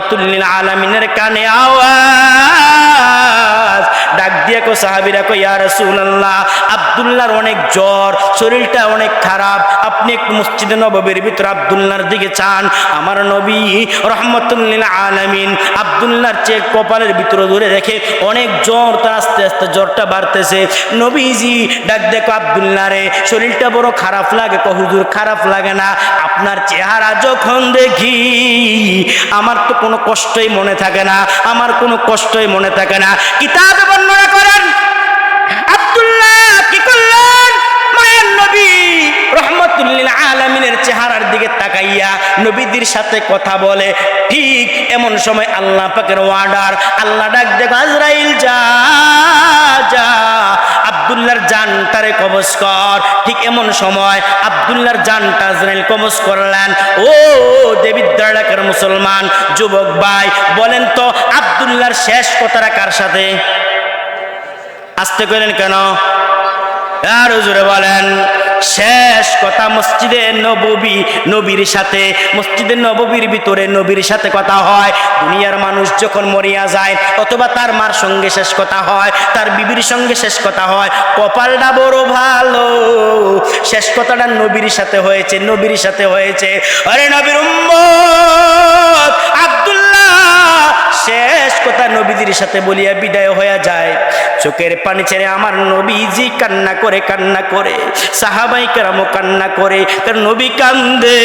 রহমাতুল লিল আলামিনের কানে আওয়াজ, ডাক দিয়ে কো সাহাবীরা কো ইয়া রাসূলুল্লাহ, আব্দুল্লাহর অনেক জ্বর, শরীরটা অনেক খারাপ, আপনি একটু মসজিদে নববীর ভিতর আব্দুল্লাহর দিকে চান। আমার নবী রহমাতুল লিল আলামিন আব্দুল্লাহর চেয়ে কপালের ভিতরে ধরে রেখে অনেক জ্বর, তার আস্তে আস্তে জ্বরটা বাড়তেছে। নবীজি ডাক দেখো আব্দুল্লাহ রে, শরীরটা বড় খারাপ লাগে। কো হুজুর খারাপ লাগে না, আপনার চেহারা যখন দেখি আমার তো কোনো কষ্টই মনে থাকে না, আমার কোনো কষ্টই মনে থাকে না। কিতাবে বর্ণনা করেন আব্দুল্লাহ কি করলেন, মায়ের নবী রহমাতুল লিল আলামিনের চেহারার দিকে তাকাইয়া নবীদের সাথে কথা বলে। ঠিক এমন সময় আল্লাহ পাকের অর্ডার, আল্লাহ ডাক দেখো আজরাইল যা যা আব্দুল্লাহর জানটারে কবজ কর। ঠিক এমন সময় আব্দুল্লাহর জানটা আজরাইল কবজ করলেন। ও দেবিদ্বার এলাকার মুসলমান যুবক ভাই, বলেন তো আব্দুল্লাহর শেষ কথাটা কার সাথে? আসতে করেন কেন? আর হুজুরে বলেন শেষ কথা মসজিদে নববী, নবীর সাথে, মসজিদে নববীর ভিতরে নবীর সাথে কথা হয়। দুনিয়ার মানুষ যখন মরিয়া যায় অথবা তার মার সঙ্গে শেষ কথা হয়, তার বিবির সঙ্গে শেষ কথা হয়, কপালটা বড় ভালো, শেষ কথাটা নবীর সাথে হয়েছে, নবীর সাথে হয়েছে। আরে নবীর উম্মত আব্দুল্লাহ শেষ কথা নবীজির সাথে বলিয়া বিদায় হয়ে যায়। চোখের পানি ছেড়ে আমার নবীজি কান্না করে, কান্না করে, সাহাবাই কেরামও কান্না করে, কারণ নবী কান্দে।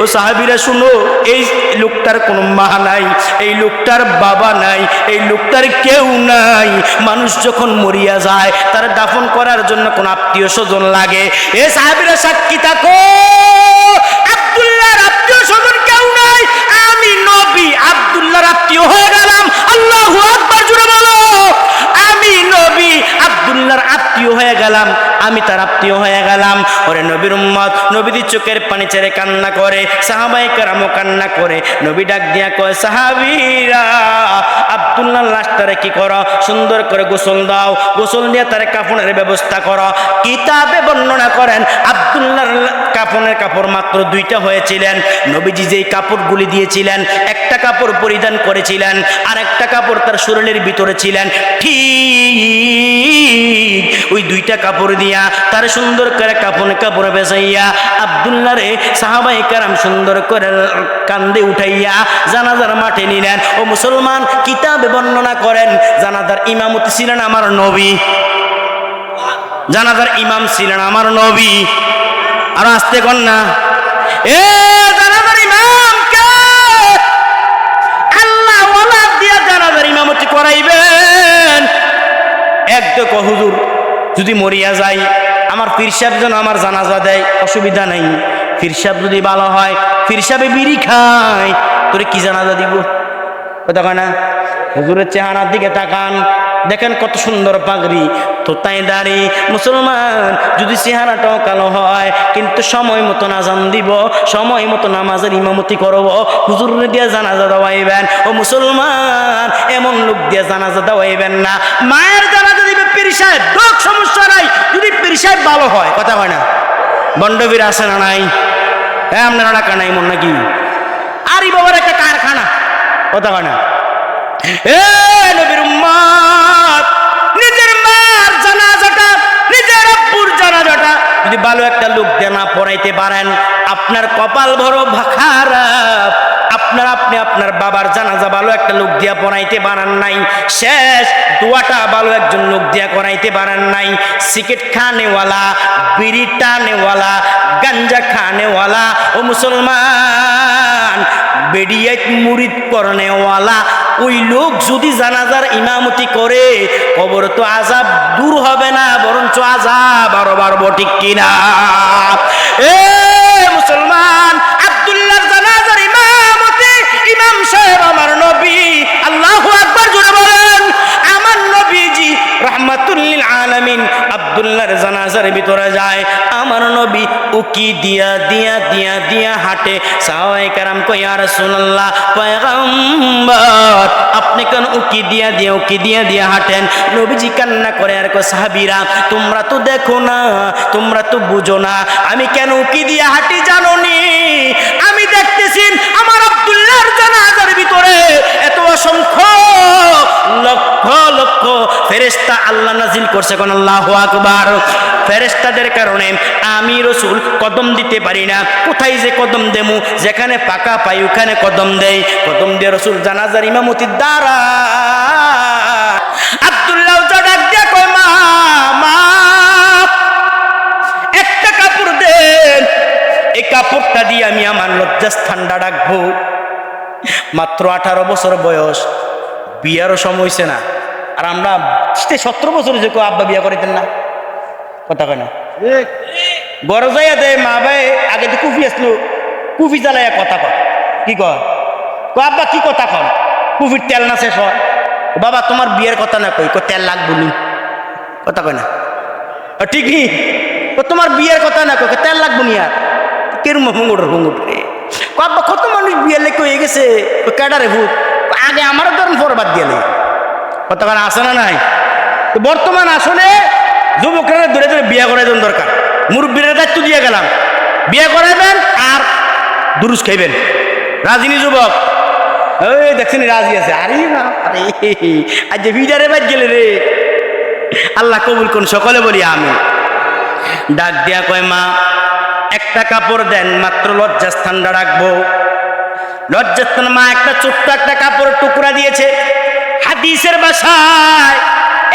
ও সাহাবীরা শুনো, এই লোকটার কোনো মা নাই, এই লোকটার বাবা নাই, এই লোকটার কেউ নাই। মানুষ যখন মরিয়া যায় তার দাফন করার জন্য কোনো আত্মীয় স্বজন লাগে। এ সাহাবীরা সাক্ষী থাকো, আব্দুল্লাহর আত্মীয় স্বজন কেউ নাই, আমি নবী আব্দুল্লাহর আত্মীয় হয়ে গেলাম। আল্লাহু আকবার জোরে বলো। আমি নবী আব্দুল্লাহর আত্মীয় হয়ে গেলাম, আমি তার আত্মীয় হয়ে গেলাম। ওরে নবীর উম্মত, নবীর চোখের পানি ছেড়ে কান্না করে, সাহাবায়ে কেরামও কান্না করে। নবী ডাক দিয়া কয় সাহাবীরা আব্দুল্লাহর লাশটারে কি করো, সুন্দর করে গোসল দাও, গোসল দিয়ে তার কাফনের ব্যবস্থা করো। কিতাবে বর্ণনা করেন আব্দুল্লাহর কাফনের কাপড় মাত্র দুইটা হয়েছিলেন। নবীজি যেই কাপড়গুলি দিয়েছিলেন, একটা কাপড় পরিধান করেছিলেন আর একটা কাপড় তার শরীরের ভিতরে ছিলেন। ঠিক ওই দুইটা কাপড় দিয়া তার সুন্দর করে কাপড় বেচাইয়া আব্দুল্লাহরে সাহাবায়ে কেরাম সুন্দর করে কান্দে উঠাইয়া জানাজার মাঠে নিলেন। ও মুসলমান, কিতাবে বর্ণনা করেন জানাজার ইমামতি ছিলেন আমার নবী, জানাজার ইমাম ছিলেন আমার নবী। আর আসতে কর না, এ জানাজার ইমাম কে? আল্লাহ ওয়ালা দিয়া জানাজার ইমামতি করাইবেন। একদম হুজুর যদি মরিয়া যাই, আমার পীর সাহেব যেন আমার জানাজা দেয়, অসুবিধা নাই। পীর সাহেব যদি ভালো হয়, পীর সাহেবে বিড়ি খায়, তোরে কি জানাজা দিব? কথা কয় না? হুজুরের চেহারার দিকে তাকান, দেখেন কত সুন্দর পাগড়ি, তোতাই দাড়ি। মুসলমান, যদি চেহারাটাও কালো হয় কিন্তু সময় মতন আজান দিব, সময় মতো নামাজের ইমামতি করব, হুজুরে দিয়ে জানাজা দেওয়াইবেন। ও মুসলমান, এমন লোক দিয়ে জানাজা দেওয়াইবেন না। মায়ের জানাজা দিবে পীর সাহেব, লোক সমস্যা নাই, যদি পীর সাহেব ভালো হয়। কথা হয় না? বন্ডবীর আছে না নাই? হ্যাঁ, আপনারা টাকা নাই মন নাকি? আরে বাবার একটা কারখানা। কথা হয় না? এ নবীর উম্মত, নিজের মার জানাজাটা, নিজের আব্বুর জানাজাটা যদি ভালো একটা লোক দিয়ে না পড়াইতে পারেন, আপনার কপাল বড় খারাপ। আপনি আপনার বাবার জানাজা ভালো একটা লোক দিয়া পড়াইতে পারেন নাই, শেষ দোয়াটা ভালো একজন লোক দিয়া করাইতে পারেন নাই। সিগারেট খানেওয়ালা, বিড়ি টানেওয়ালা, গাঞ্জা খানেওয়ালা, ও মুসলমান, বেডিয়াত মুরিদ করনেওয়ালা, ওই লোক যদি জানাজার ইমামতি করে, কবর তো আযাব দূর হবে না, বরঞ্চ আযাব আরো বাড়বো। ঠিক কিনা? এ মুসলমান, আব্দুল্লাহর জানাজার ইমামতি ইমাম সাহেব আমার নবী। আল্লাহু আকবার জোরে বলেন। আমার নবীজি রাহমাতুল লিল আলামিন আব্দুল্লাহর জানাজার ভিতরে যায়। আমার নবী উকি দিয়া দিয়া দিয়া দিয়া হাঁটে। সাহাবায়ে কেরাম কয় ইয়া রাসূলুল্লাহ, পয়গম্বর আপনি কেন উকি দিয়া দিয়া উকি দিয়া দিয়া হাঁটেন? নবীজি কান্না করে আর কয় সাহাবীরা, তোমরা তো দেখো না, তোমরা তো বুঝো না, আমি কেন উকি দিয়া হাঁটি জানো নি? আমি দেখতেছি আমার আব্দুল্লাহর জানাজার ভিতরে ভিতরে এত অসংখ্য লক্ষ লক্ষ ফেরেশতা আল্লাহ নাজিল করছে, কোন আল্লাহু আকবার। ফেরেশতাদের কারণে আমি রাসূল কদম দিতে পারি না, কোথায় যে কদম দেমু, যেখানে পাকা পাই ওখানে কদম দেই, কদম দিয়ে রাসূল জানাজার ইমামতির দ্বারা। আব্দুল্লাহ ডাক দিয়া কয়, মা মা একটা কাপড় দেন, এই কাপড়টা দিয়ে আমি আমার লজ্জাস্থানটা রাখবো। মাত্র 18 বছর বয়স, বিয়ারও সময় হয়েছে না। আর আমরা 17 বছর যে কেউ আব্বা বিয়া করিতেন না, কথা কয় না বড় যাইয়া দেয় মা ভাই আগে তো কুফি আসলো, কুফি জ্বালাইয়া কথা কয়, কি কয় আব্বা কি কথা কন, কুফির তেল না শেষ হয়, বাবা তোমার বিয়ের কথা না কই তেল লাগবো নি, কথা কয় না ঠিক নি, তোমার বিয়ের কথা না কই তেল লাগবো নি, আর কেরম হুঙ্গুট হুঙ্গুট রে আব্বা কত মানুষ বিয়ের লেগে হয়ে গেছে, ক্যাডারে ভূত আগে আমারও ধরুন ফরবাদ দিয়ে নেই, কথা কয় আসে না নাই। তো বর্তমান আসলে যুবকরা ধরে ধরে বিয়ে করাই দেন দরকার, মুরব্বীর দায়িত্ব দিয়ে গেলাম, বিয়ে করাইবেন আর দুরুস খাইবেন। রাজিনী যুবক ওই দেখছেন রাজি আছে, আরে না আরে আজ যে ভিডারে বাদ গেলে রে, আল্লাহ কবুল কোন, সকলে বলি আমি। ডাক দিয়া কয়, মা একটা কাপড় দেন, মাত্র লজ্জাস্থানটা রাখবো। লজ্জাস্থান মা একটা ছোট্ট একটা কাপড় টুকরা দিয়েছে, হাদিসের ভাষায়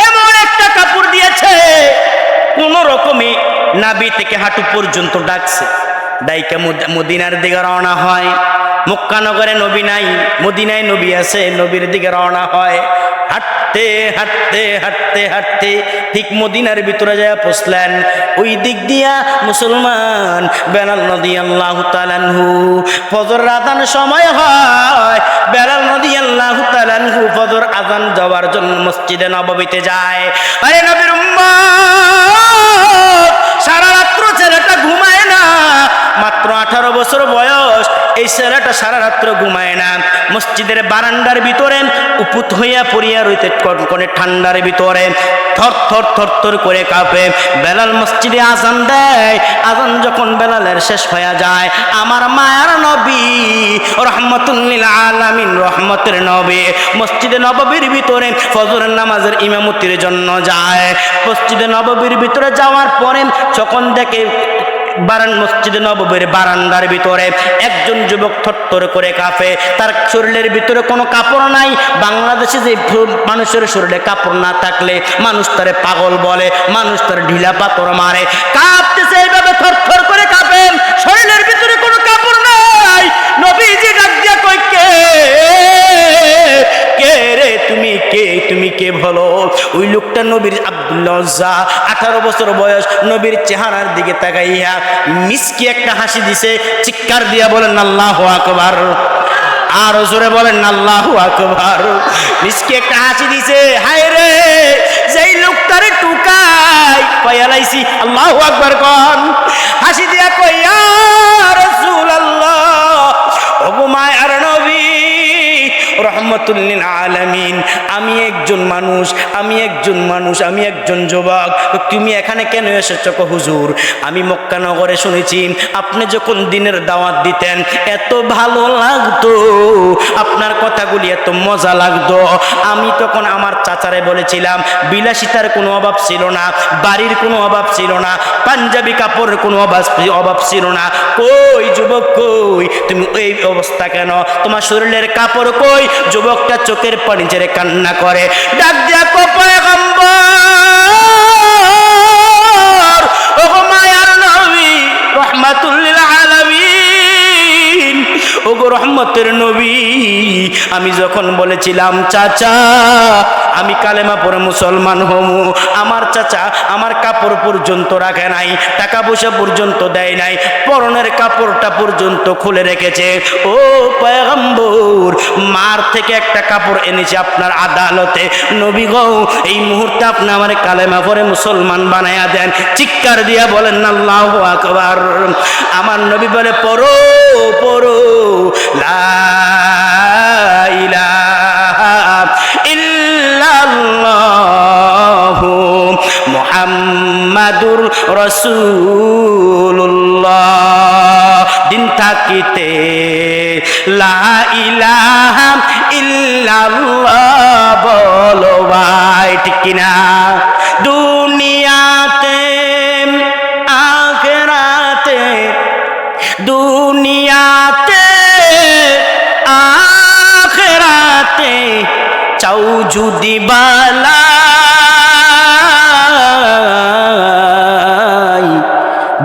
এমন একটা কাপড় দিয়েছে কোন রকমে নাভি থেকে হাঁটু পর্যন্ত ডাকছে। ডাইকা মদিনার দিকে রওনা হয়। মক্কা নগরে নবী নাই, মদিনায় নবী আছে, নবীর দিকে রওনা হয়। হাঁটতে হাঁটতে হাঁটতে হাঁটতে ঠিক মদিনার ভিতরে যায় পৌঁছলেন। ওই দিক দিয়া মুসলমান বেলাল রাদিয়াল্লাহু তাআলা আনহু ফজর আযান সময় হয়, বেলাল রাদিয়াল্লাহু তাআলা আনহু ফজর আযান যাওয়ার জন্য মসজিদে নববীতে যায়। আরে নবীর উম্মত, সারা রাত্র ছেলেটা ঘুমায় না, মাত্র 18 বছর বয়স, এই ছেলেটা সারা রাত্র ঘুমায় না। মসজিদের বারান্দার ভিতরে উপুত হইয়া পড়িয়া রইতে কনকনে ঠান্ডার ভিতরে থর থর থর থর করে কাঁপে। বেলাল মসজিদে আজান দেয়, আজান যখন বেলালের শেষ হয়ে যায়, আমার মায়ার নবী রহমাতুল লিল আলামিন, রহমতের নবী মসজিদে নববীর ভিতরে ফজরের নামাজের ইমামতির জন্য যায়। মসজিদে নববীর ভিতরে যাওয়ার পরে যখন দেখে মসজিদে নববীর বারান্দার ভিতরে একজন যুবক থরথর করে কাঁপে, তার শরীরের ভিতরে কোনো কাপড় নাই। বাংলাদেশে যে মানুষের শরীরে কাপড় না থাকলে মানুষ তারে পাগল বলে, মানুষ তার ঢিলা পাথর মারে, কাঁপতেছে এইভাবে থরথর করে কাঁপেন, শরীরের ভিতরে কোনো কাপড় নাই। নবীজি ডাক দিয়া কই, কে কে রে তুমি, কে তুমি কে বলো? ওই লোকটা নবীর আব্দুল্লাহ, 18 বছর বয়স, নবীর চেহারার দিকে তাকাইয়া মিষ্টি একটা হাসি দিছে, চিৎকার দিয়া বলেন আল্লাহু আকবার, আর জোরে বলেন আল্লাহু আকবার। মিষ্টি একটা হাসি দিছে, হায় রে যেই লোকটারে টুকাই পাইলাইছি, আল্লাহু আকবার কোন, হাসি দিয়া কই, ইয়া রাসূলুল্লাহ, ওগো মায়ার নবী রহমাতুল লিল আলামিন, আমি একজন মানুষ, আমি একজন মানুষ, আমি একজন যুবক, তুমি এখানে কেন এসেছো? হুজুর, আমি মক্কা নগরে শুনেছি আপনি যখন দিনের দাওয়াত দিতেন এত ভালো লাগতো, আপনার কথাগুলি এত মজা লাগতো। আমি তখন আমার চাচারে বলেছিলাম বিলাসিতার কোনো অভাব ছিল না, বাড়ির কোনো অভাব ছিল না, পাঞ্জাবি কাপড়ের কোনো অভাব ছিল না। কই যুবক কই, তুমি এই অবস্থা কেন? তোমার শরীরের কাপড় কই? যুবকটা চোখের পানি ছেড়ে কান্না করে, ডাক দিয়া কো পয়গম্বর, ওগো মায়ার নবী রহমাতুল লিল আলামিন, ওগো রহমতের নবী, আমি যখন বলেছিলাম চাচা আমি কালেমা পড়ে মুসলমান হমু, আমার চাচা আমার কাপড় পর্যন্ত রাখে নাই, টাকা পয়সা পর্যন্ত দেয় নাই, পরনের কাপড়টা পর্যন্ত খুলে রেখেছে। ও পয়গম্বর, মার থেকে একটা কাপড় এনেছে আপনার আদালতে, নবী গো এই মুহূর্তে আপনি আমার কালেমা পড়ে মুসলমান বানায়া দেন। চিৎকার দিয়া বলেন আল্লাহু আকবার। আমার নবী বলে, পড়ো পড়ো লা ইলাহা ইল্লাল্লাহু মুহাম্মাদুর রাসূলুল্লাহ, দিন থাকিতে লা ইলাহা দুনিয়াতে আখিরাতে চাও যদি বালাই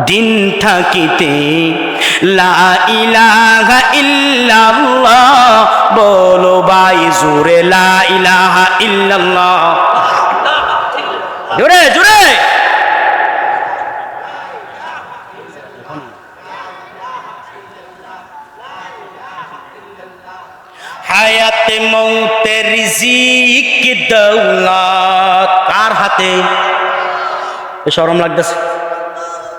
দিন থাকিতে লা ইলাহা ইল্লাল্লাহ বলো ভাই জোরে লা ইলাহা ইল্লাল্লাহ জোরে জোরে হায়াতে মৌতে রিজিক দৌলত কার হাতে? শরম লাগতেছে,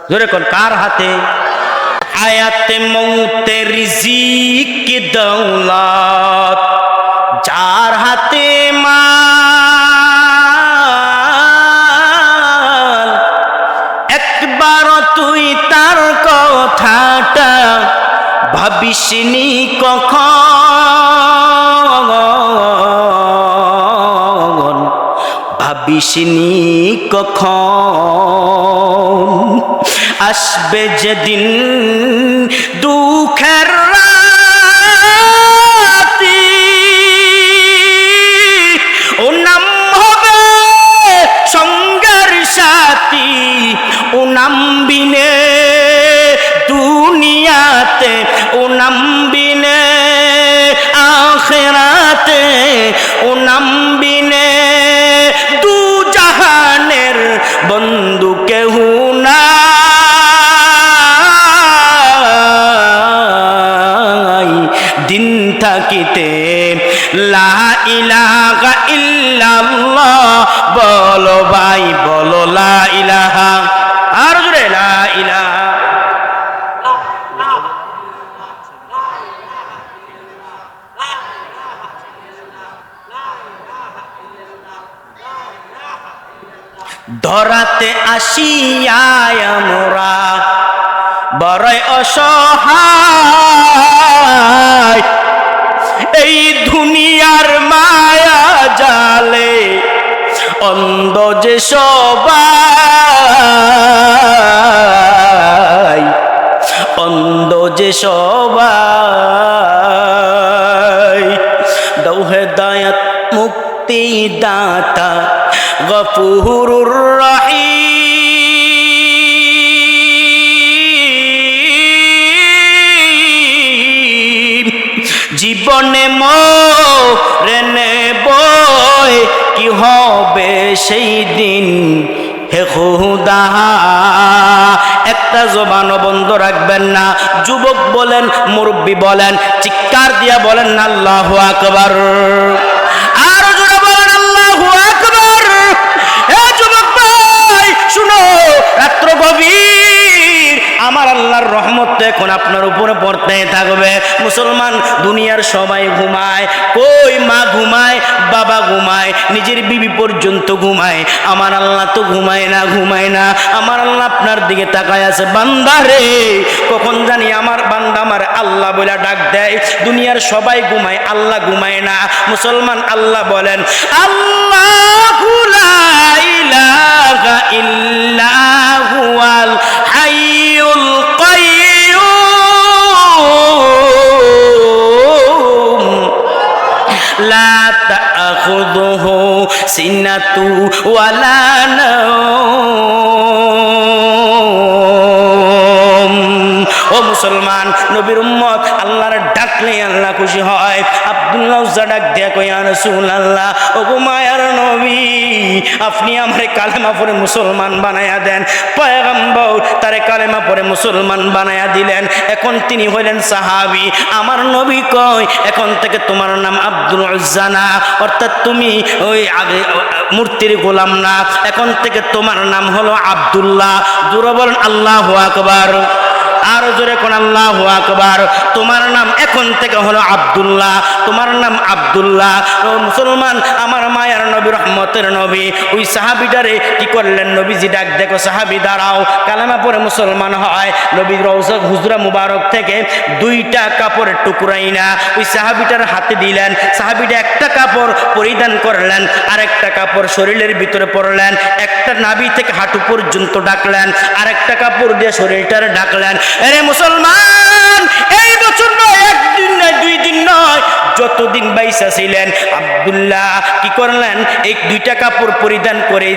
জোরে কোন কার হাতে? হায়াতে মৌতে রিজিক দৌলত যার হাতে মাল একবার তুই তার কথাটা ভাবিসনি কখন, ভাবিসনি কখন আসবে যেদিন দুঃখের রাতি ও নাম হবে সঙ্গের সাথী ও নাম বিনে দুনিয়াতে ও নাম বিনে আখিরাতে ও নাম বিনে দু জাহানের বন্ধু কেহ না দিন থাকিতে লা ইলাহা ইল্লাল্লাহ বলো ভাই বলো লা ইলাহা আর জোরে লা ইলাহা ধরাতে আসিয়ায় আমরা বড়ই অসহায় এই দুনিয়ার মায়া জালে অন্ধ যে সবাই, অন্ধ যে সবাই দাও হেদায়েত মুক্তি দাতা গফুরুর রহিম জীবনে মরে নেব কি হবে সেই দিন হে খুদা একটা জবান বন্ধ রাখবেন না। যুবক বলেন মুরব্বী বলেন চিৎকার দিয়া বলেন আল্লাহু আকবার, আরো জোরে বলেন আল্লাহু আকবার। হে যুবক ভাই শুনো, রাত্র গভীর, আমার আল্লাহর রহমত এখন আপনার উপরে পড়তে থাকবে। মুসলমান দুনিয়ার সবাই ঘুমায়, কই মা ঘুমায়, বাবা ঘুমায়, নিজের বিবি পর্যন্ত ঘুমায়, আমার আল্লাহ তো ঘুমায় না, ঘুমায় না। আমার আল্লাহ আপনার দিকে তাকায় আছে, বান্দা রে কখন জানি আমার বান্দা আমার আল্লাহ বলে ডাক দেয়। দুনিয়ার সবাই ঘুমায়, আল্লাহ ঘুমায় না। মুসলমান আল্লাহ বলেন আল্লাহু লা ইলাহা ইল্লা হুয়াল হাইয়ুল কাইয়্যুম লা তাখুযুহু সিনাতু ওয়ালা নাওম। ও মুসলমান নবীর উম্মত, আল্লাহর ডাকলে আল্লাহ খুশি হয়। আব্দুল্লাহ ডাক দিয়া কই ইয়া রাসূলুল্লাহ, ও গো মায়ার নবী, আপনি আমারে কালেমা পড়ে মুসলমান বানায়া দেন। পয়গম্বর তারে কালেমা পড়ে মুসলমান বানায়া দিলেন। এখন তিনি হইলেন সাহাবী। আমার নবী কয় এখন থেকে তোমার নাম আব্দুল উজ্জা না, অর্থাৎ তুমি ওই মূর্তির গোলাম না, এখন থেকে তোমার নাম হলো আব্দুল্লাহ। জোরে বলেন আল্লাহু আকবার, আরো জোরে কোন আল্লাহু আকবার। তোমার নাম এখন থেকে হলো আব্দুল্লাহ, তোমার নাম আব্দুল্লাহ। ও মুসলমান, আমার মায়ার নবী রহমতের নবী ওই সাহাবীটারে কি করলেন, নবীজি ডাক দেখো সাহাবী দাঁড়াও, কালেমা পড়ে মুসলমান হয়। নবীর রওজা হুজরা মুবারক থেকে দুইটা কাপড়ের টুকরাই না ওই সাহাবীটার হাতে দিলেন। সাহাবীটা একটা কাপড় পরিধান করলেন, আরেকটা কাপড় শরীরের ভিতরে পরলেন, একটা নাভি থেকে হাঁটু পর্যন্ত ডাকলেন, আরেকটা কাপড় দিয়ে শরীরটারে ডাকলেন। আরে মুসলমান, এই বছর নয়, একদিন নয়, 2 দিন নয়, যতদিন বাইসা ছিলেন আব্দুল্লাহ কি করলেন, এই 2টা কাপড় পরিধান করে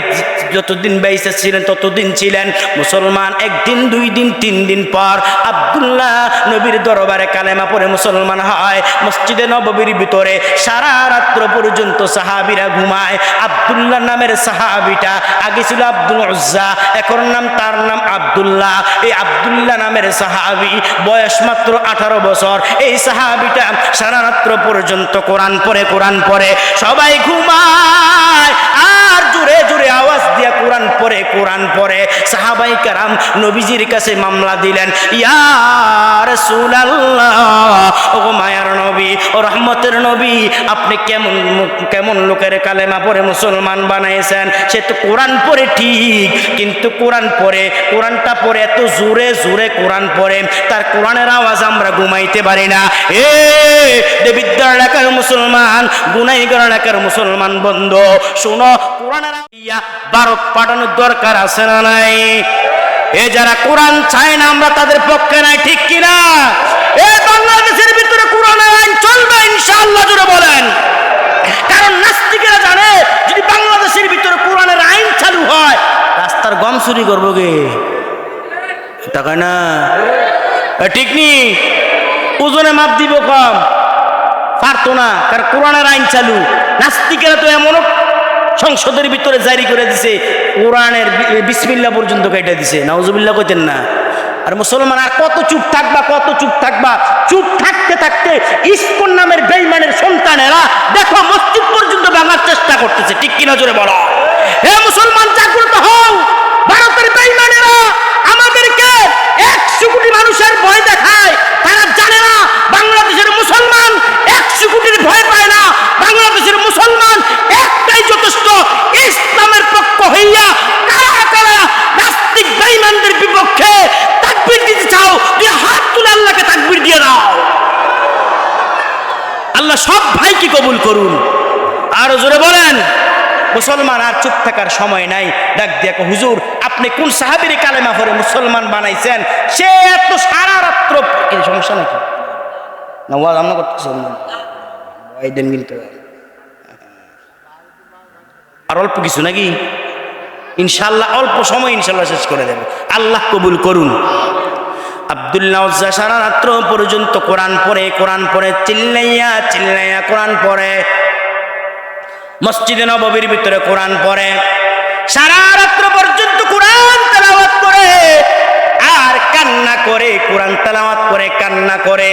যতদিন বাইসা ছিলেন ততদিন ছিলেন মুসলমান। 1 দিন 2 দিন 3 দিন পর আব্দুল্লাহ নবীর দরবারে কালেমা পড়ে মুসলমান হয়। মসজিদে নববীর ভিতরে সারা রাত্র পর্যন্ত সাহাবীরা ঘুমায়। আব্দুল্লাহ নামের সাহাবীটা আগে ছিল আব্দুল উজ্জা, এখন তার নাম আব্দুল্লাহ। এই আব্দুল্লাহ নামের সাহাবী বয়স মাত্র 18 বছর। এই সাহাবীটা সারা রাত্র পর্যন্ত কোরআন পড়ে সবাই ঘুমায় আর জোরে জোরে আওয়াজ দিয়া কোরআন পড়ে। সাহাবাই কেরাম নবীজির কাছে মামলা দিলেন, ইয়া রাসূলুল্লাহ, ও মায়ার নবী ও রহমতের নবী, আপনি কেমন লোকের কালেমা পড়ে মুসলমান বানাইছেন? সে তো কোরআন পড়ে ঠিক, কিন্তু কোরআনটা পড়ে এত জোরে জোরে কোরআন পড়ে, তার কোরআনের আওয়াজ আমরা ঘুমাইতে পারি না। দেবিদ্যার এলাকার মুসলমান, গুনাইগার এলাকার মুসলমান বন্ধু, শোনো, কোরআনের ভারত পাঠানোর দরকার আছে না নাই? যারা কোরআন চায় না আমরা তাদের পক্ষে নাই, ঠিক কিনা? বাংলাদেশের ভিতরে কোরআনের আইন চলবে ইনশাআল্লাহ, জোরে বলেন। কারণ নাস্তিকেরা জানে যদি বাংলাদেশের ভিতরে কোরআনের আইন চালু হয়, রাস্তার গম চুরি করবো গে, টাকা না, ঠিক নি? ওজনে মাপ দিব কম, পারতো না, কারণ কোরআনের আইন চালু। নাস্তিকেরা তো এমন সংসদের ভিতরে জারি করে দিছে, কোরআনের বিসমিল্লাহ পর্যন্ত কেটে দিছে, নাউজুবিল্লাহ কইতেন না। আর মুসলমান আর কত চুপ থাকবা? চুপ থাকতে থাকতে ইসকন নামের বেঈমানের সন্তানেরা দেখো মসজিদ পর্যন্ত ভাঙার চেষ্টা করতেছে, ঠিক কিনা জোরে বলো। হে মুসলমান, জাগ্রত হও। ভারতের বেঈমানেরা আমাদেরকে 100 কোটি মানুষের ভয় দেখায়, তারা জানে না বাংলাদেশের মুসলমান 100 কোটির ভয় পায় না। বাংলাদেশের মুসলমান একটাই যথেষ্ট, ইসলামের পক্ষ হইয়া কারা নাস্তিক বেঈমানদের বিপক্ষে তাকবীর দিতে চাও, তুই হাত তুলে আল্লাহকে তাকবীর দিয়ে দাও। আল্লাহ সব ভাইকে কবুল করুন। আর জোরে বলেন। মুসলমান আর চুপ থাকার সময় নাই, ডাক দিয়া কো, হুজুর আপনি কোন সাহাবীর কালেমা পড়ে মুসলমান বানাইছেন? সে এত সারা রাত্র, কি সমস্যা নাকি? না ওয়াজ আমরা করতেছেন না, ওই দিন কিন্তু আর অল্প কিছু নাকি? ইনশাআল্লাহ অল্প সময় ইনশাআল্লাহ শেষ করে দেব, আল্লাহ কবুল করুন। আব্দুল্লাহ উজ্জা সারা রাত্র পর্যন্ত কোরআন পড়ে চিল্লাইয়া কোরআন পড়ে। মসজিদে নববীর ভিতরে কোরআন পড়ে, সারা রাত্র পর্যন্ত কোরআন তেলাওয়াত করে আর কান্না করে, কোরআন তেলাওয়াত করে কান্না করে।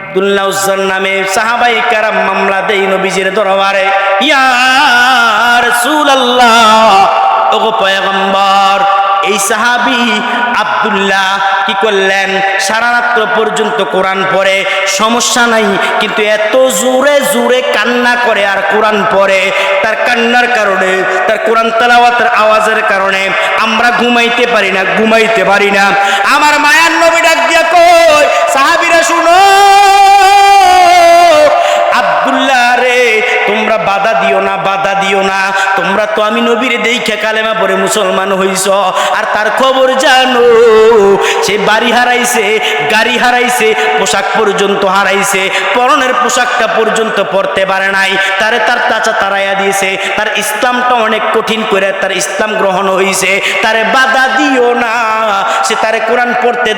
আব্দুল্লাহ উজ্জার নামে সাহাবাই কেরাম মামলা দেয় নবীজির দরবারে, ইয়া রাসূলুল্লাহ, ওগো পয়গম্বর, এই সাহাবী আব্দুল্লাহ কি করলেন? সারা রাত্র পর্যন্ত কোরআন পড়ে, সমস্যা নাই, কিন্তু এত জোরে জোরে কান্না করে আর কোরআন পড়ে, তার কান্নার কারণে, তার কোরআন তেলাওয়াতের আওয়াজের কারণে আমরা ঘুমাইতে পারি না। আমার মায়ার নবী ডাক দিয়া কই, সাহাবীরা শুনো, আব্দুল্লাহ রে, তোমরা বাধা দিও না, তোমরা তো আমি নবীর দেইখা কালেমা পড়ে মুসলমান হইছ, আর তার খবর জানো, সে বাড়ি হারাইছে, গাড়ি হারাইছে, পোশাক পর্যন্ত হারাইছে, পরনের পোশাকটা পর্যন্ত পরতে পারে নাই, তার চাচা তারাইয়া দিয়েছে, তার ইসলামটা অনেক কঠিন করে তার ইসলাম গ্রহণ হইছে, তারে বাধা দিও না, সে তারে কোরআন পড়তে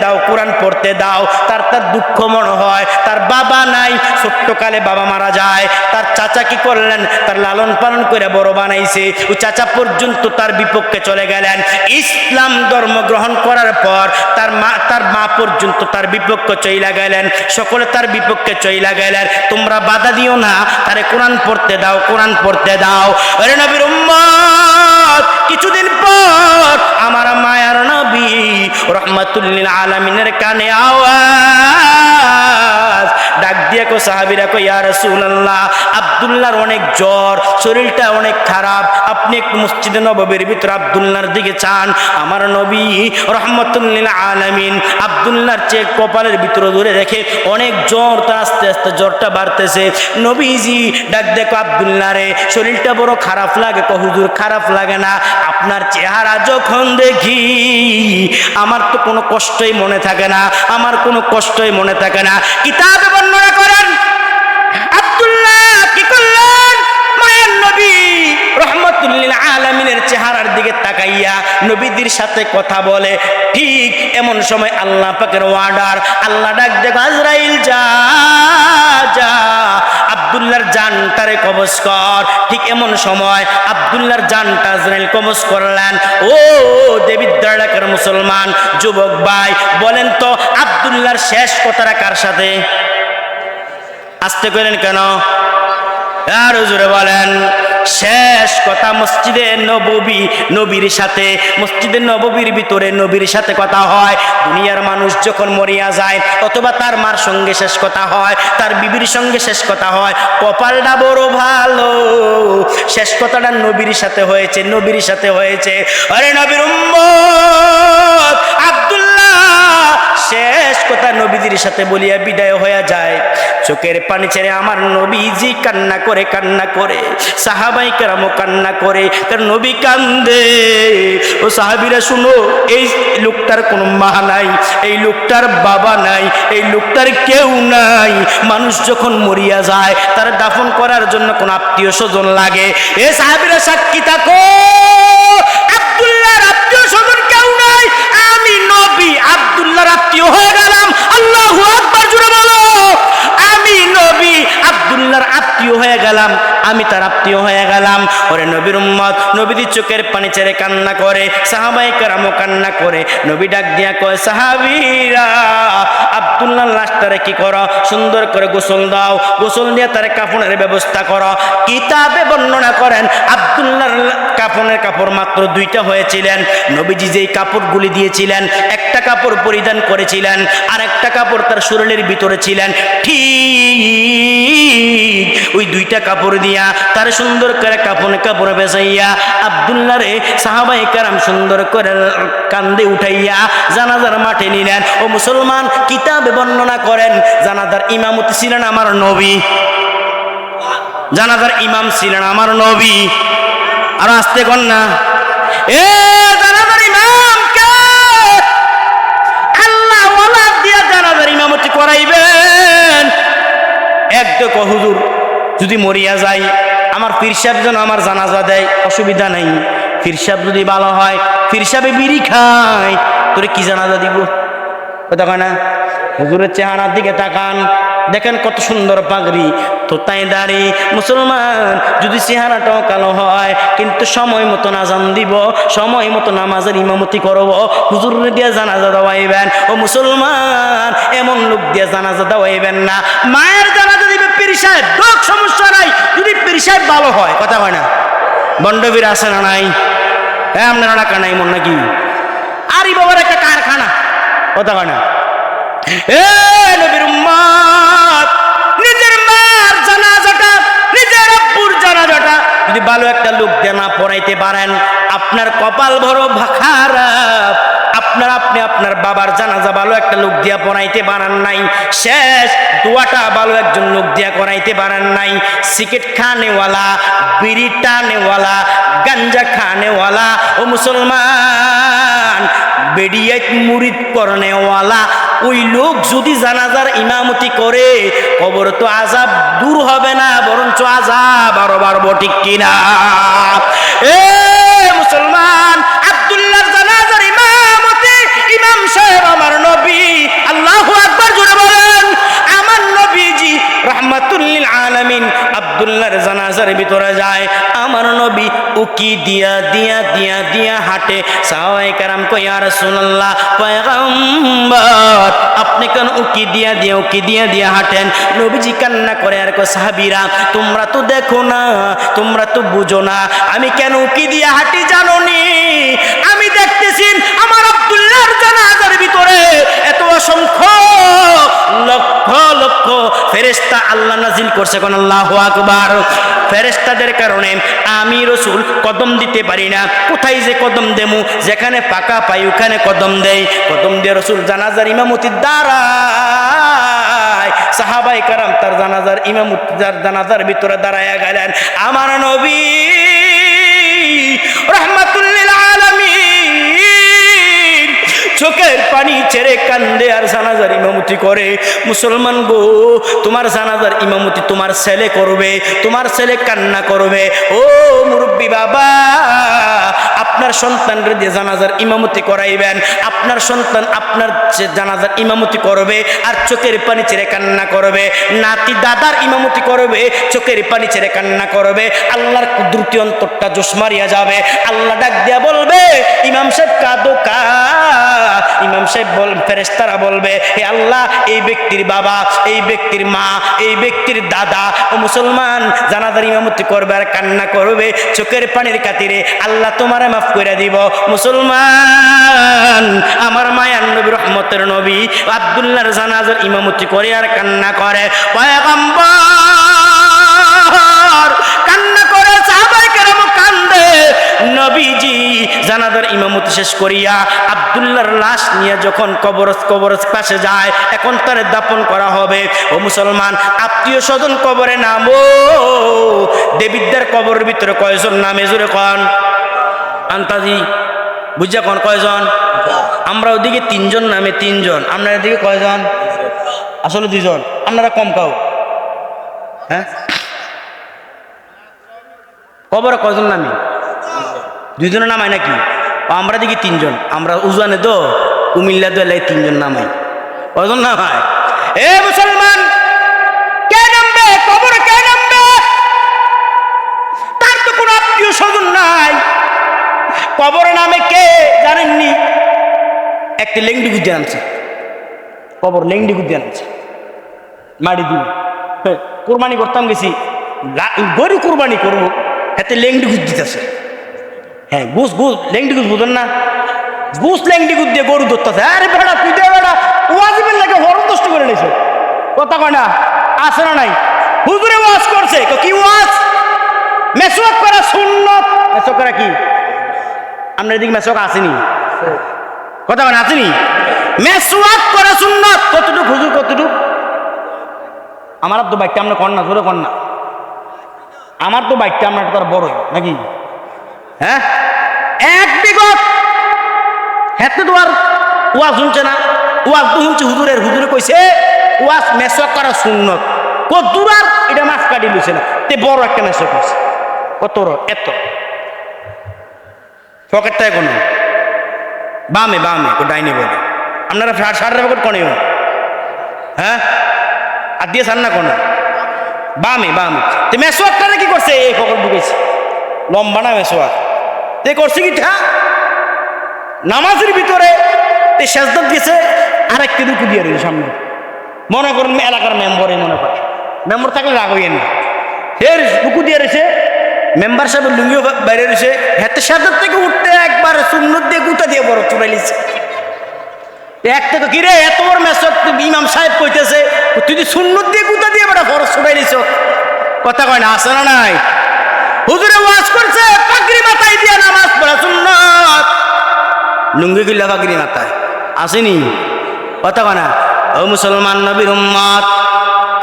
দাও। তার দুঃখ মনে হয়, তার বাবা নাই, ছোট্টকালে বাবা মারা যায়, তার চাচা কি করলেন, তার লালন পালন করে বড় বানাইছে, ওই চাচা পর্যন্ত তার বিপক্ষে চলে গেলেন। ইসলাম ধর্ম গ্রহণ করার পর তার মা পর্যন্ত তার বিপক্ষে চইলা গেলেন, সকলে তার বিপক্ষে চইলা গেলেন। তোমরা বাধা দিও না, তারে কোরআন পড়তে দাও। আরে নবীর উম্মত, কিছুদিন পর আমার মায়ার নবী রাহমাতুল লিল আলামিনের কানে আওয়াজ, ডাক দিয়ে কো সাহাবীরা কো ইয়া রাসূলুল্লাহ আব্দুল্লাহর অনেক জ্বর, শরীরটা অনেক খারাপ, আপনি একটু মসজিদে নববীর ভিতরে আব্দুল্লাহর দিকে চান। আমার নবী রাহমাতুল লিল আলামিন আব্দুল্লাহর চেয়ে কপালের ভিতরে ধরে রেখে অনেক জ্বর, তার আস্তে আস্তে জ্বরটা বাড়তেছে। নবীজি ডাক দেখো আব্দুল্লাহ রে, শরীরটা বড় খারাপ লাগে। কো হুজুর খারাপ লাগে না, আপনার চেহারা যখন দেখি আমার তো কোনো কষ্টই মনে থাকে না, আমার কোনো কষ্টই মনে থাকে না। কিতাবে বর্ণনা করেন আব্দুল্লাহ কি করলেন, মায়ের নবী রাহমাতুল লিল আলামিনের চেহারার দিকে তাকাইয়া নবীদের সাথে কথা বলে। ঠিক এমন সময় আল্লাহ পাকের ওয়ার্ডার, আল্লাহ ডাক দেখো আজরাইল যা যা আব্দুল্লাহর জানটারে কবজ কর। ঠিক এমন সময় আব্দুল্লাহর জানটা আজরাইল কবজ করলেন। ও দেবিদ্বারাকার মুসলমান যুবক ভাই, বলেন তো আব্দুল্লাহর শেষ কথাটা কার সাথে? আসতে করেন কেন? আর হুজুরে বলেন শেষ কথা মসজিদে নববী, নবীর সাথে, মসজিদে নববীর ভিতরে নবীর সাথে কথা হয়। দুনিয়ার মানুষ যখন মরিয়া যায় অথবা তার মার সঙ্গে শেষ কথা হয়, তার বিবির সঙ্গে শেষ কথা হয়, কপালটা বড় ভালো, শেষ কথাটা নবীর সাথে হয়েছে, নবীর সাথে হয়েছে। আরে নবীর উম্মত আব্দুল্লাহ শেষ কথা নবীজির সাথে বলিয়া বিদায় হয়ে যায়। চোখের পানি ছেড়ে আমার নবীজি কান্না করে, কান্না করে, সাহাবাই কেরামও কান্না করে, কারণ নবী কান্দে। ও সাহাবীরা শুনো, এই লোকটার কোনো মা নাই, এই লোকটার বাবা নাই, এই লোকটার কেউ নাই। মানুষ যখন মরিয়া যায় তার দাফন করার জন্য কোন আত্মীয় স্বজন লাগে। এ সাহাবীরা সাক্ষী থাকো, আব্দুল্লাহর আত্মীয় স্বজন কেউ নাই, আমি নবী আব্দুল্লাহর আত্মীয় হয়ে গেলাম। আল্লাহু আকবার জুড়ে বলো, আমি নবী আব্দুল্লাহর আত্মীয় হয়ে গেলাম, আমি তার আত্মীয় হয়ে গেলাম। ওরে নবীর উম্মত, নবীর চোখের পানি ছেড়ে কান্না করে, সাহাবায়ে কেরামও কান্না করে। নবী ডাক দিয়া কয় সাহাবীরা আব্দুল্লাহর লাশটারে কি করো, সুন্দর করে গোসল দাও, গোসল দিয়ে তার কাফনের ব্যবস্থা করো। কিতাবে বর্ণনা করেন আব্দুল্লাহর কাফনের কাপড় মাত্র দুইটা হয়েছিলেন। নবীজি যেই কাপড়গুলি দিয়েছিলেন, একটা কাপড় পরিধান করেছিলেন আর একটা কাপড় তার শরীরের ভিতরে ছিলেন। ঠিক ওই দুইটা কাপড় দিয়া তার সুন্দর করে কাপড়ে বেসাইয়া আব্দুল্লাহ রে সাহাবায়ে কেরাম সুন্দর করে কান্দে উঠাইয়া জানাজার মাঠে নিলেন। ও মুসলমান, কিতাবে বর্ণনা করেন জানাজার ইমামতি ছিলেন আমার নবী, জানাজার ইমাম ছিলেন আমার নবী। আর আসতে কর না, এ জানাজার ইমাম কে? আল্লাহ ওয়ালা দিয়া জানাজার ইমামতি করাইবেন। একদম হুজুর যদি মরিয়া যায় আমার পীর সাহেব যেন আমার জানাজা দেয়, অসুবিধা নাই। পীর সাহেব যদি ভালো হয়, পীর সাহেবে বিড়ি খায়, তোরে কি জানাজা দিব? কথা কয় না? হুজুরের চেহারার দিকে তাকান, দেখেন কত সুন্দর পাগড়ি, তোতাই দাড়ি। মুসলমান, যদি চেহারাটাও কালো হয় কিন্তু সময় মতো আজান দিব, সময় মতো নামাজের ইমামতি করব, হুজুরের দিয়ে জানাজা দেওয়াইবেন। ও মুসলমান, এমন লোক দিয়ে জানাজা দেওয়াইবেন না। মায়ের জানাজা দিবে পীর সাহেব, লোক সমস্যা নাই, যদি পীর সাহেব ভালো হয়। কথা হয় না? বন্ডবীর আছে না নাই? হ্যাঁ, আপনার এলাকা নাই মন নাকি? আরে বাবার একটা কারখানা। কথা হয় না? এ নবীর উম্মত, নিজের মার জানাজাটা, নিজের আব্বুর জানাজাটা যদি ভালো একটা লোক দিয়ে না পড়াইতে পারেন, আপনার কপাল বড় খারাপ। আপনি আপনার বাবার জানাজা ভালো একটা লোক দিয়া পড়াইতে পারেন নাই, শেষ দোয়াটা ভালো একজন লোক দিয়া করাইতে পারেন নাই। সিগারেট খানেওয়ালা, বিড়ি টানেওয়ালা, গাঞ্জা খানেওয়ালা, ও মুসলমান, বেডিয়াত মুরিদ করনেওয়ালা ওই লোক যদি জানাজার ইমামতি করে, কবর তো আযাব দূর হবে না, বরঞ্চ আযাব আরো বাড়বো। ঠিক কিনা? এ মুসলমান, আব্দুল্লাহর জানাজার ইমামতি ইমাম সাহেব আমার নবী। আল্লাহু আকবার জোরে বলেন। আমার নবীজি রাহমাতুল লিল আলামিন আব্দুল্লাহর জানাজার ভিতরে যায়। আমার নবী উকি দিয়া দিয়া দিয়া দিয়া হাঁটে। সাহাবায়ে কেরাম কয় ইয়া রাসূলুল্লাহ, পয়গম্বর আপনি কেন উকি দিয়া দিয়া উকি দিয়া দিয়া হাঁটেন? নবীজি কান্না করে আর কয় সাহাবীরা, তোমরা তো দেখো না, তোমরা তো বুঝো না, আমি কেন উকি দিয়া হাঁটি জানোনি? আমি দেখতেছি আমার আব্দুল্লাহর জানাজার ভিতরে এত অসংখ্য লক্ষ লক্ষ ফেরেশতা আল্লাহ নাজিল করছে, কোন আল্লাহু আকবার। ফেরেশতাদের কারণে আমি রাসূল কদম দিতে পারি না, কোথায় যে কদম দেমু, যেখানে ফাঁকা পাই ওখানে কদম দেই। কদম দিয়ে রাসূল জানাজার ইমামতির দাঁড়ায়, সাহাবায়ে কেরাম তার জানাজার ইমামতি, জানাজার ভিতরে দাঁড়ায়া গেলেন। আমার নবী রাহমাতুল লিল আলামিন চোখের পানি ছেড়ে কান্দে আর জানাজার ইমামতি করে। মুসলমান গো, তোমার জানাজার ইমামতি তোমার ছেলে করবে, তোমার ছেলে কান্না করবে। ও মুরব্বী বাবা, আপনার সন্তানরে দিয়ে জানাজার ইমামতি করাইবেন, আপনার সন্তান আপনার জানাজার ইমামতি করবে আর চোখের পানি ছেড়ে কান্না করবে। নাতি দাদার ইমামতি করবে, চোখের পানি ছেড়ে কান্না করবে। আল্লাহর কুদরতি অন্তরটা জোশ মারিয়া যাবে। আল্লাহ ডাক দিয়া বলবে, ইমাম সাহেব কাঁদো কা। ইমাম সাহেব ফেরেশতারা বলবে, হে আল্লাহ, এই ব্যক্তির বাবা, এই ব্যক্তির মা, এই ব্যক্তির দাদা ও মুসলমান জানাজার ইমামতি করবে আর কান্না করবে চোখের পানির খাতিরে, আল্লাহ তোমারে মাফ করে দিব। মুসলমান, আমার মায়ার নবী রহমতের নবী আব্দুল্লাহর জানাজার ইমামতি করে আর কান্না করে। পয়গম্বর কান্না করে, সাহাবায়ে কেরাম কান্দে। নবীজি জানাজার ইমামতি শেষ করিয়া আব্দুল্লাহর লাশ নিয়ে যখন কবর পাশে যায়, এখন তারে দাফন করা হবে। ও মুসলমান, আত্মীয় স্বজন কবরে নামো। দেবিদ্যার কবরের ভিতরে কয়জন নামে জোরে কন? আন্তাজি বুঝা কন কয়জন? আমরা ওদিকে 3 জন নামে, 3 জন। আপনার এদিকে কয়জন? আসলে 2 জন। আপনারা কম কাও। হ্যাঁ, কবরে কয়জন নামে? 2 জনের নামাই নাকি? আমরা দেখি 3 জন। আমরা উজানে তো কুমিল্লা তো এলাই 3 জন নামাই। কয়জন নামায়? এ মুসলমান, কে নামবে কবরে? কে নামবে? তার তো কোনো আত্মীয় স্বজন নাই। কবরে নামে কে জানেননি? একটি লেংডি গুজে আনছে, কবর লেংডি গুজে আনছে মাটি দিব। কোরবানি করতাম গেছি, গরু কোরবানি করবো, এতে লেংডি গুজ দিতেছে। হ্যাঁ, গুছ লেংডি গুছ বুঝেন না? গুছ লেংডি গুজ দিয়ে গরু ধরতেছে। আরে বেড়া, তুই দে বেড়া, ওয়াজিবের লাগে হরণ নষ্ট করে নিয়েছে। কথা কয় না? আছে না নাই? হুজুরে ওয়াজ করছে। কি ওয়াজ? মেসওয়াক করা সুন্নাত। মেসওয়াক করা কি? আপনার এদিকে মেসওয়াক আসেনি? কথা কয় না, আসেনি? মেসওয়াক করা সুন্নাত। কতটুক হুজুর, কতটুক? আমার তো বাইকটা আমরা কর না, জোরে কর না। আমার তো বাইকটা আমরা তার বড় নাকি? হ্যাঁ, 1 বিগত। হ্যাঁ, তো আর ওয়াজ শুনছে না? ওয়াজ তো শুনছে হুজুরের। হুজুরে কইছে ওয়াজ মেসওয়াক করা সুন্নত। কত দূর আর এটা মাছ কাটি লইছে না, তে বড় একটা মেসওয়াক করছে। কত এত পকেটটায় কোনো বামে বামে ডাইনে বলে। আপনারা সাড়ে পকেট কনেও? হ্যাঁ, আর দিয়ে সার না কোনো বামে বামে। তো মেসওয়াকটা কি করছে? এই পকেট ঢুকেছে, লম্বা না মেসওয়াক। তে করছে কি ঠা নামাজের ভিতরে সেজদাত গেছে, আরেকটি রুকু দিয়ে রয়েছে সামনে। মনে করেন এলাকার মেম্বারই মনে করে, মেম্বার থাকলে রাগ হইয়েন না। এর রুকু দিয়ে রয়েছে, মেম্বার সাহেবের লুঙ্গিও বাইরে রয়েছে। হাতে সেজদাত থেকে উঠতে একবার সুন্নত দিয়ে গুতা দিয়ে বড় চুড়াই লিছে। একটা তো কিরে এত বড় মেসক ইমাম সাহেব কইতেছে, তুই যদি সুন্নত দিয়ে গুতা দিয়ে বড় ফরজ চুড়াই লিছ। কথা কয় না? আসে না নাই? হুজুরে ওয়াজ করছে পাগড়ি মাথায় দিয়ে নামাজ পড়া সুন্নাত। লুঙ্গি গিলা পাগড়ি মাথায় আসেনি? কথা কয় না? ও মুসলমান নবীর উম্মত,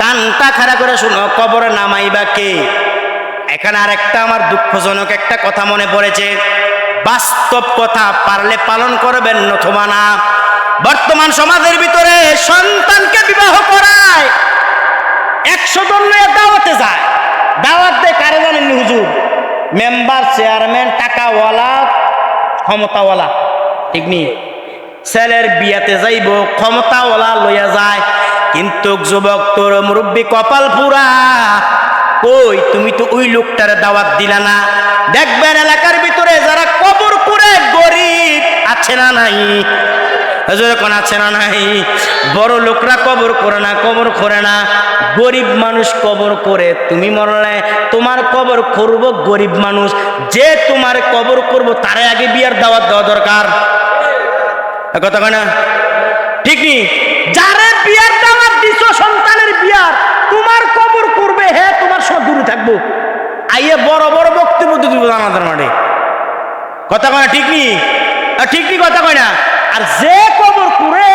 কানটা খাড়া করে শুনো, কবরে নামাইবা কে? এখানে আরেকটা আমার দুঃখজনক একটা কথা মনে পড়েছে। বাস্তব কথা, পারলে পালন করবেন অথবা না। বর্তমান সমাজের ভিতরে সন্তানকে বিবাহ করায় 100 জন নিয়ে দাওয়াতে যায়। দাওয়াত দেয় কারে জানেন? হুজুর, মেম্বার, চেয়ারম্যান, টাকাওয়ালা, ক্ষমতাওয়ালা। ঠিক নি? ছেলের বিয়াতে যাইব ক্ষমতাওয়ালা লইয়া যায়, কিন্তু যুবক তোর মুরব্বী কপাল পুরা। কই, তুমি তো ওই লোকটারে দাওয়াত দিলা না। দেখবেন এলাকার ভিতরে যারা কবর করে গরিব আছে না নাই? কোন আছে না নাই? বড় লোকরা কবর করে না, কবর করে না, গরিব মানুষ কবর করে। তুমি মরলে তোমার কবর করব গরিব মানুষ। যে তোমার কবর করব তারে আগে বিয়ার দাওয়াত দেওয়া দরকার। কথা কয় না? ঠিক নি? যারে বিয়ার দাওয়াত দিছো, সন্তানের বিয়ার, পড়ে থাকবো, আইয়ে বড় বড় বক্তব্য দিব জানাজার মাঠে। কথা কয় না ঠিক নি? ঠিক নি কথা কয় না? আর যে কবর করে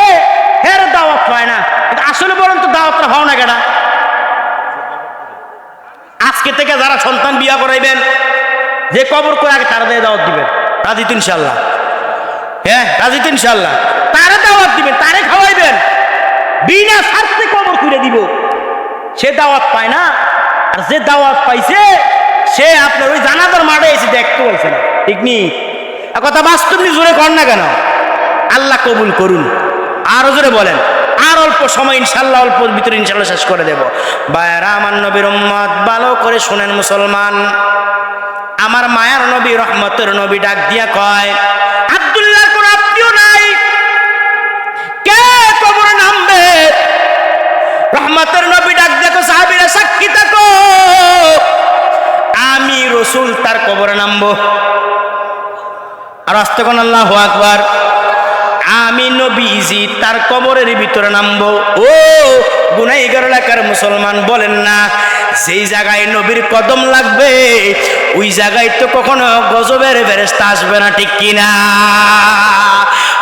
হের দাওয়াত পায় না, আসলে বলেন তো দাওয়াতটা হও না কেনা? আজকে থেকে যারা সন্তান বিয়া করাইবেন, যে কবর করে আগে তারা দিয়ে দাওয়াত দিবেন, রাজি তো ইনশাল্লাহ? হ্যাঁ রাজি তো ইনশাল্লাহ? তারা দাওয়াত দিবেন, তারে খাওয়াইবেন, বিনা স্বার্থে কবর খুলে দিব। সে দাওয়াত পায় না, আর যে দাওয়াত পাইছে সে আপনার ওই জানাজার মাঠে এসে দেখতে হয়েছে না, ঠিক নি? কথা বাস্তব নি, জোরে কর না কেন? আল্লাহ কবুল করুন। আরো জোরে বলেন। আর অল্প সময় ইনশাল্লাহ, অল্প ভিতরে ইনশাল্লাহ শেষ করে দেব। বায়রা আমার নবীর উম্মত, ভালো করে শুনেন মুসলমান। আমার মায়ার নবী, রহমতের নবী ডাক দিয়া কয়, আব্দুল্লাহর কোন আত্মীয় নাই, কে কবরে নামবে? রহমতের নবী ডাক দেখো, সাহাবীরা সাক্ষী থাকো, আমি রাসূল তার কবরে নামবো। আর আস্তে কোন আল্লাহু আকবার। আমি নবীজি তার কবরের ভিতরে নামবো। ও গুনাহগার এলাকার মুসলমান, বলেন না যেই জায়গায় নবীর কদম লাগবে ওই জায়গায় তো কখনো গজবের ফেরেশতা আসবে না, ঠিক কিনা?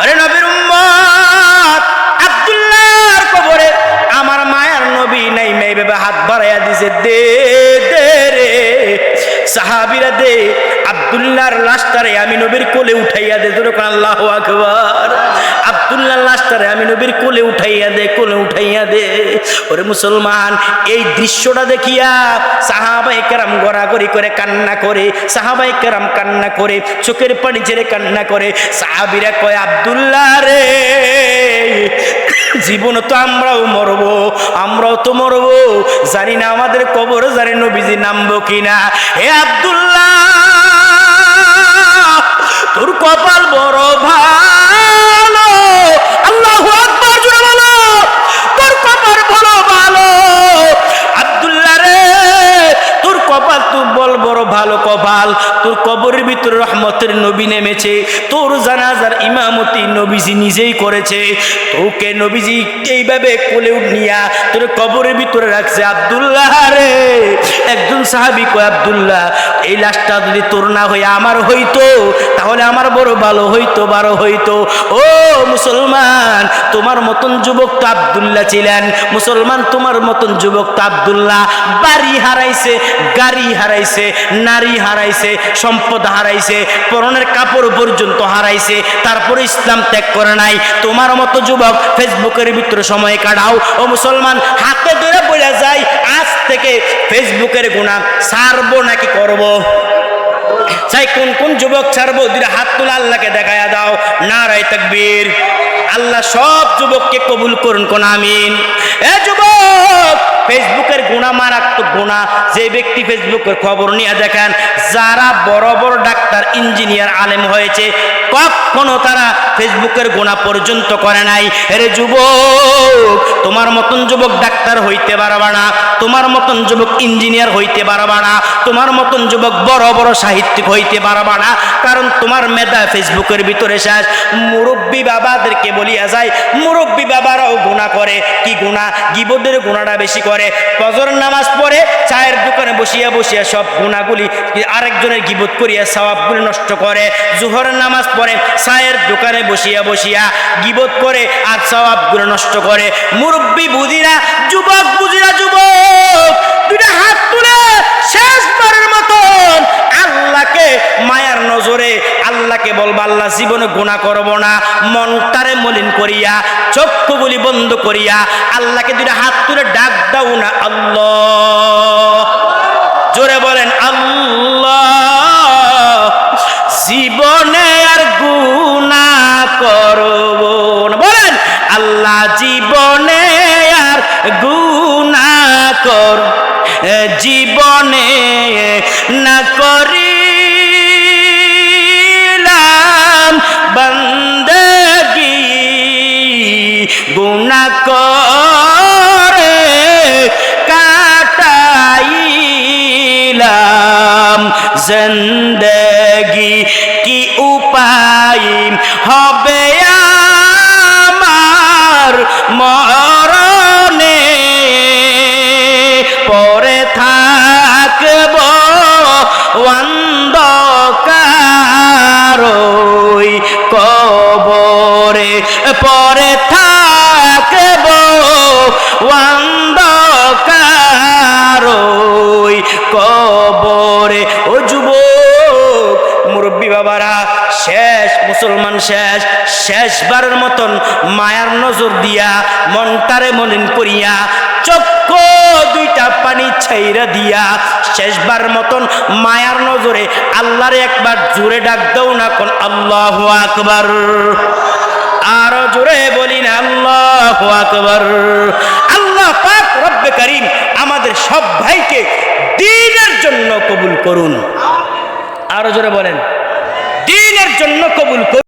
আরে নবীর উম্মত, আব্দুল্লাহর কবরে আমার মায়ার নবী নাই, মেয়ে ভেবে হাত বাড়াইয়া দিছে, দে দে রে সাহাবীরা দে, আব্দুল্লাহর লাশটারে আমি নবীর কোলে উঠাইয়া দে। জোরে কোন আল্লাহু আকবার। আব্দুল্লাহর লাশটারে আমি নবীর কোলে উঠাইয়া দে, কোলে উঠাইয়া দে। ওরে মুসলমান, এই দৃশ্যটা দেখিয়া সাহাবায়ে কেরাম গড়াগড়ি করে কান্না করে, সাহাবায়ে কেরাম কান্না করে, চোখের পানি ছেড়ে কান্না করে। সাহাবীরা কয়, আব্দুল্লাহ রে, জীবন তো আমরাও মরবো, আমরাও তো মরবো, জানি না আমাদের কবরে জানি নবীজি নামবো কিনা। হে আব্দুল্লাহ, তোর কপাল বড় ভালো। আল্লাহু আকবার, জোরে বলো, তোর কপাল বড় ভালো। আব্দুল্লাহ রে, তোর কপাল তো বড় ভালো কপাল, তোর কবরের ভিতরে রহমতের নবী নেমেছে, তোর জানাজার ইমামতি নবীজি নিজেই করেছে, তোকে নবীজি এইভাবে কোলে নিয়া তোর কবরের ভিতরে রাখছে। আব্দুল্লাহ রে, একজন সাহাবী কয়, আব্দুল্লাহ এই লাশটা যদি তোর না হয়ে আমার হইতো তাহলে আমার বড় ভালো হইতো, বড় হইতো। ও মুসলমান, তোমার মতন যুবক তো আব্দুল্লাহ ছিলেন। মুসলমান, তোমার মতন যুবক তো আব্দুল্লাহ বাড়ি হারাইছে, গাড়ি হারাইছে, নারী হারাইছে, সম্পদ হারাইছে, পরনের কাপড় পর্যন্ত হারাইছে, তারপরে ইসলাম ত্যাগ করে নাই। তোমার মতো যুবক ফেসবুকের ভিতরে সময় কাটাও। ও মুসলমান, হাতে ধরে বলে যায়, আজ থেকে ফেসবুকের গুনাহ ছাড়বো নাকি করবো? চাই কোন কোন যুবক ছাড়বো? দুইটা হাত তুলে আল্লাহকে দেখায়া দাও, নারায়ে তাকবীর। আল্লাহ সব যুবককে কবুল করুন, কোন আমিন। এ যুবক, ফেসবুকের গুনাহ মারাত্মক গুনাহ। যে ব্যক্তি ফেসবুকের খবর নিয়ে দেখেন, যারা বড় বড় ডাক্তার, ইঞ্জিনিয়ার, আলেম হয়েছে, কখনো তারা ফেসবুকের গুনাহ পর্যন্ত করে নাই। আরে যুবক, তোমার মতন যুবক ডাক্তার হইতে পারবা না, তোমার মতন যুবক ইঞ্জিনিয়ার হইতে পারবা না, তোমার মতন যুবক বড় বড় সাহিত্যিক হইতে পারবা না, কারণ তোমার মেধা ফেসবুকের ভিতরে শেষ। মুরব্বী বাবাদেরকে বলিয়া যায়, মুরব্বী বাবারাও গুনাহ করে। কি গুনাহ? গীবতের গুনাহটা বেশি করে। ফজর নামাজ পড়ে চায়ের দোকানে বসিয়া বসিয়া সব গুনাহগুলি আরেকজনের গীবত করিয়া সওয়াবগুলি নষ্ট করে। জোহরের নামাজ পড়ে চায়ের দোকানে বসিয়া বসিয়া গীবত করে আর সওয়াবগুলো নষ্ট করে। মুরব্বী বুঝিরা, যুবক বুঝিরা, যুবক দুইটা হাত তুলে শেষবারের মতন আল্লাহকে মায়ার নজরে আল্লাহকে বলবা, আল্লাহ জীবনে গুনাহ করব না। মনটারে মলিন করিয়া, চক্ষুগুলি বন্ধ করিয়া আল্লাহকে দুইটা হাত তুলে ডাক দাও না, আল্লাহ। জোরে বলেন, আল্লাহ জীবনে আর গুনাহ করব না। বলেন, আল্লাহ জীবনে আর গুনাহ কর, জীবনে না করিলাম বান্দেগি, গুনাহ করে কাটাইলাম জিন্দেগি, কি উপায় হবে আমার মরণে, পরে থাক শেষ মুসলমান শেষ, শেষবারের মতন মায়ার নজর দিয়া মনটারে মলিন করিয়া চক্ষু দুইটা পানি ছাইরা দিয়া শেষবার মতন মায়ার নজরে আল্লাহরে একবার জোরে ডাক দাও না কোন আল্লাহু আকবার। আরো জোরে বলি না আল্লাহু আকবার। আল্লাহ পাক রব্বে কারীম আমাদের সব ভাইকে দ্বীনের জন্য কবুল করুন। আরো জোরে বলেন, দ্বীনের জন্য কবুল করুন।